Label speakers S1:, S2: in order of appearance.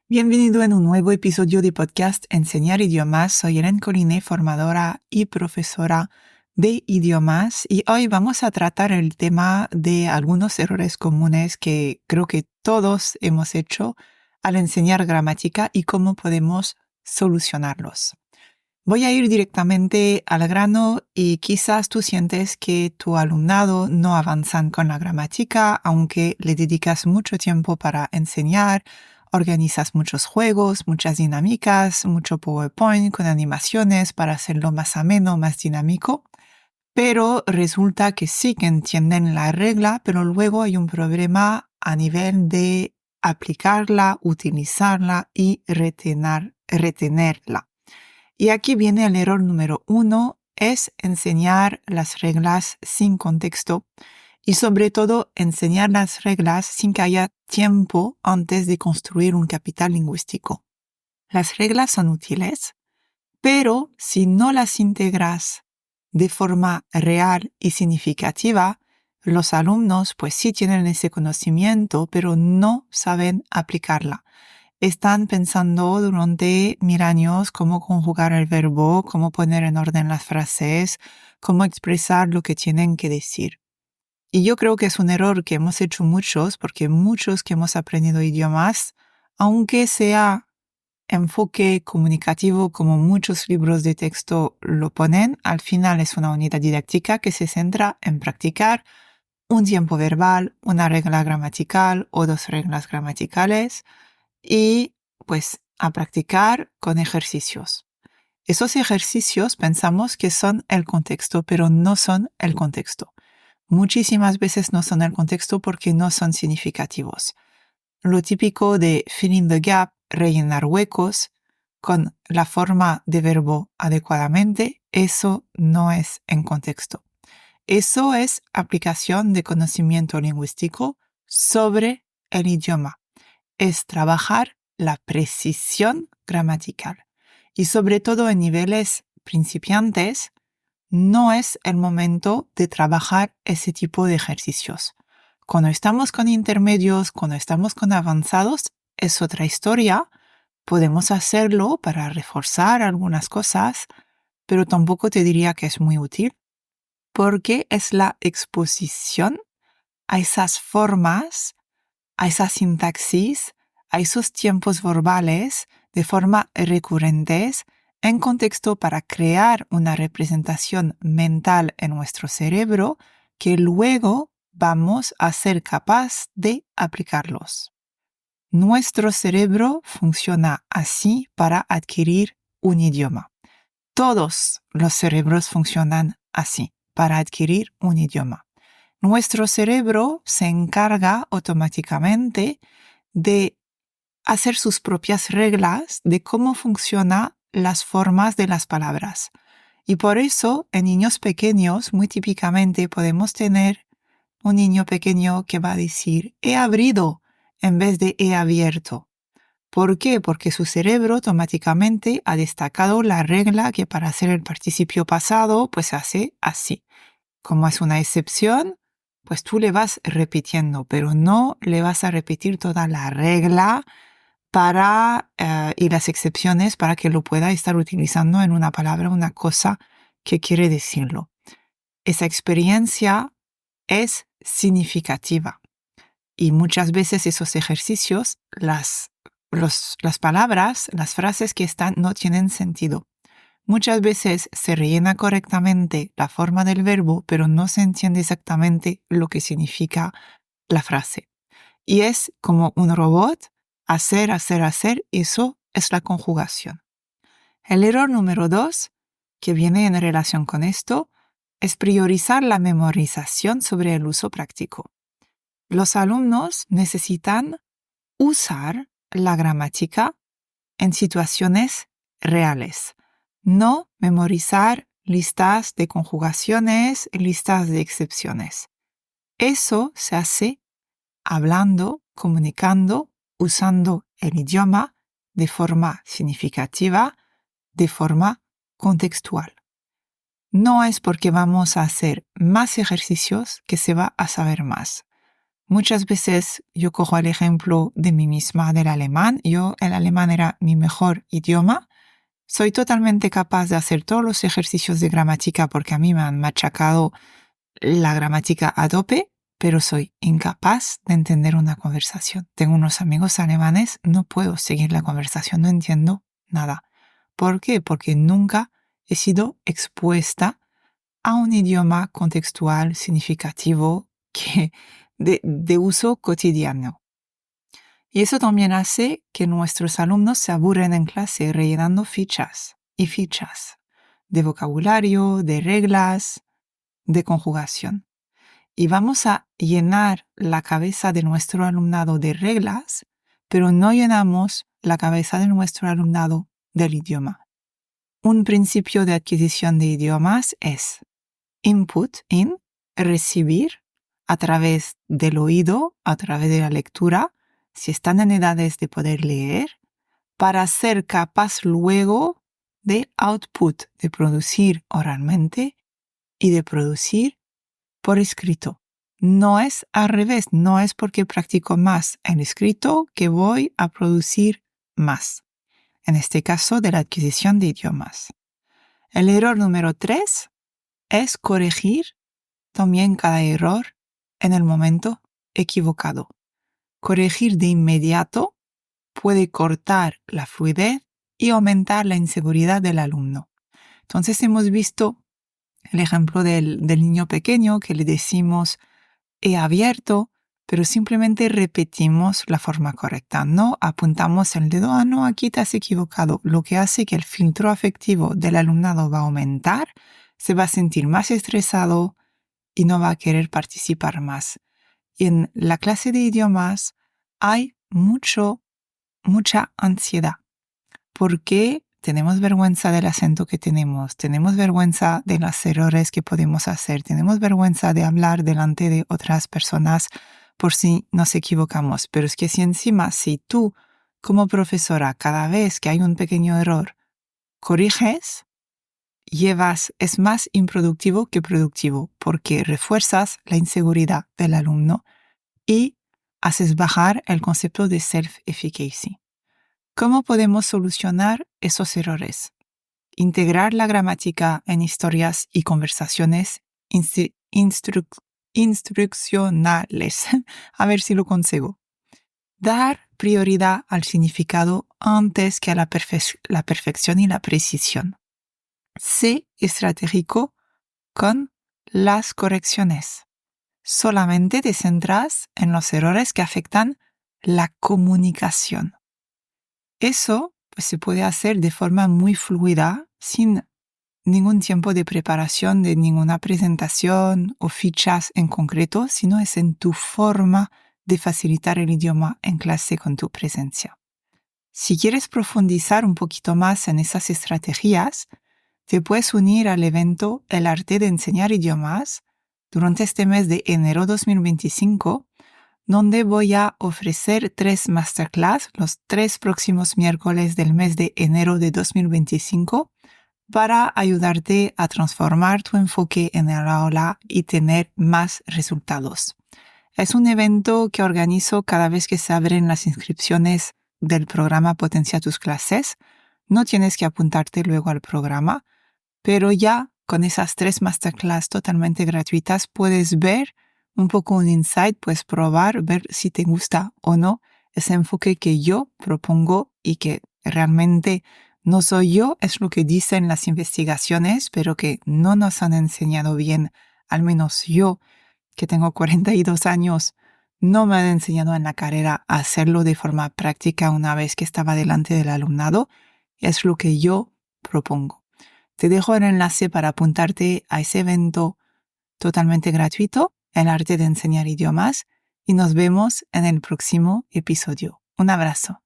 S1: Bienvenido en un nuevo episodio de podcast Enseñar Idiomas. Soy Hélène Collinet, formadora y profesora de idiomas, y hoy vamos a tratar el tema de algunos errores comunes que creo que todos hemos hecho al enseñar gramática y cómo podemos solucionarlos. Voy a ir directamente al grano y quizás tú sientes que tu alumnado no avanzan con la gramática, aunque le dedicas mucho tiempo para enseñar. Organizas muchos juegos, muchas dinámicas, mucho PowerPoint con animaciones para hacerlo más ameno, más dinámico. Pero resulta que sí que entienden la regla, pero luego hay un problema a nivel de aplicarla, utilizarla y retenerla. Y aquí viene el error número 1, es enseñar las reglas sin contexto. Y sobre todo, enseñar las reglas sin que haya tiempo antes de construir un capital lingüístico. Las reglas son útiles, pero si no las integras de forma real y significativa, los alumnos pues sí tienen ese conocimiento, pero no saben aplicarla. Están pensando durante 1000 años cómo conjugar el verbo, cómo poner en orden las frases, cómo expresar lo que tienen que decir. Y yo creo que es un error que hemos hecho muchos, porque muchos que hemos aprendido idiomas, aunque sea enfoque comunicativo como muchos libros de texto lo ponen, al final es una unidad didáctica que se centra en practicar un tiempo verbal, una regla gramatical o 2 reglas gramaticales y pues a practicar con ejercicios. Esos ejercicios pensamos que son el contexto, pero no son el contexto. Muchísimas veces no son el contexto porque no son significativos. Lo típico de fill in the gap, rellenar huecos con la forma de verbo adecuadamente, eso no es en contexto. Eso es aplicación de conocimiento lingüístico sobre el idioma. Es trabajar la precisión gramatical. Y sobre todo en niveles principiantes, no es el momento de trabajar ese tipo de ejercicios. Cuando estamos con intermedios, cuando estamos con avanzados, es otra historia. Podemos hacerlo para reforzar algunas cosas, pero tampoco te diría que es muy útil, porque es la exposición a esas formas, a esa sintaxis, a esos tiempos verbales de forma recurrentes en contexto para crear una representación mental en nuestro cerebro que luego vamos a ser capaz de aplicarlos. Nuestro cerebro funciona así para adquirir un idioma. Todos los cerebros funcionan así para adquirir un idioma. Nuestro cerebro se encarga automáticamente de hacer sus propias reglas de cómo funcionan las formas de las palabras. Y por eso, en niños pequeños, muy típicamente podemos tener un niño pequeño que va a decir he abrido en vez de he abierto. ¿Por qué? Porque su cerebro automáticamente ha destacado la regla que para hacer el participio pasado, pues hace así. Como es una excepción, pues tú le vas repitiendo, pero no le vas a repetir toda la regla y las excepciones para que lo pueda estar utilizando en una palabra, una cosa que quiere decirlo. Esa experiencia es significativa y muchas veces esos ejercicios, las palabras, las frases que están no tienen sentido. Muchas veces se rellena correctamente la forma del verbo, pero no se entiende exactamente lo que significa la frase. Y es como un robot, hacer, eso es la conjugación. El error número 2, que viene en relación con esto, es priorizar la memorización sobre el uso práctico. Los alumnos necesitan usar la gramática en situaciones reales, no memorizar listas de conjugaciones, listas de excepciones. Eso se hace hablando, comunicando, usando el idioma de forma significativa, de forma contextual. No es porque vamos a hacer más ejercicios que se va a saber más. Muchas veces yo cojo el ejemplo de mí misma del alemán. El alemán era mi mejor idioma. Soy totalmente capaz de hacer todos los ejercicios de gramática porque a mí me han machacado la gramática a tope, pero soy incapaz de entender una conversación. Tengo unos amigos alemanes, no puedo seguir la conversación, no entiendo nada. ¿Por qué? Porque nunca he sido expuesta a un idioma contextual significativo de uso cotidiano. Y eso también hace que nuestros alumnos se aburren en clase rellenando fichas y fichas de vocabulario, de reglas, de conjugación. Y vamos a llenar la cabeza de nuestro alumnado de reglas, pero no llenamos la cabeza de nuestro alumnado del idioma. Un principio de adquisición de idiomas es input, recibir a través del oído, a través de la lectura, si están en edades de poder leer, para ser capaz luego de output, de producir oralmente y de producir por escrito. No es al revés, no es porque practico más el escrito que voy a producir más. En este caso, de la adquisición de idiomas. El error número 3 es corregir también cada error en el momento equivocado. Corregir de inmediato puede cortar la fluidez y aumentar la inseguridad del alumno. Entonces hemos visto el ejemplo del niño pequeño que le decimos he abierto, pero simplemente repetimos la forma correcta. No apuntamos el dedo, no, aquí te has equivocado. Lo que hace que el filtro afectivo del alumnado va a aumentar, se va a sentir más estresado y no va a querer participar más. Y en la clase de idiomas hay mucha ansiedad, porque tenemos vergüenza del acento que tenemos vergüenza de los errores que podemos hacer, tenemos vergüenza de hablar delante de otras personas por si nos equivocamos. Pero es que si tú, como profesora, cada vez que hay un pequeño error, corriges, es más improductivo que productivo, porque refuerzas la inseguridad del alumno y haces bajar el concepto de self-efficacy. ¿Cómo podemos solucionar esos errores? Integrar la gramática en historias y conversaciones instruccionales. A ver si lo consigo. Dar prioridad al significado antes que a la perfección y la precisión. Sé estratégico con las correcciones. Solamente te centras en los errores que afectan la comunicación. Eso se puede hacer de forma muy fluida, sin ningún tiempo de preparación de ninguna presentación o fichas en concreto, sino es en tu forma de facilitar el idioma en clase con tu presencia. Si quieres profundizar un poquito más en esas estrategias, te puedes unir al evento El Arte de Enseñar Idiomas durante este mes de enero 2025, donde voy a ofrecer 3 masterclass los 3 próximos miércoles del mes de enero de 2025 para ayudarte a transformar tu enfoque en el aula y tener más resultados. Es un evento que organizo cada vez que se abren las inscripciones del programa Potencia tus clases. No tienes que apuntarte luego al programa, pero ya con esas 3 masterclass totalmente gratuitas puedes ver un poco un insight, puedes probar, ver si te gusta o no ese enfoque que yo propongo y que realmente no soy yo, es lo que dicen las investigaciones, pero que no nos han enseñado bien, al menos yo, que tengo 42 años, no me han enseñado en la carrera a hacerlo de forma práctica una vez que estaba delante del alumnado. Es lo que yo propongo. Te dejo el enlace para apuntarte a ese evento totalmente gratuito, El Arte de Enseñar Idiomas, y nos vemos en el próximo episodio. Un abrazo.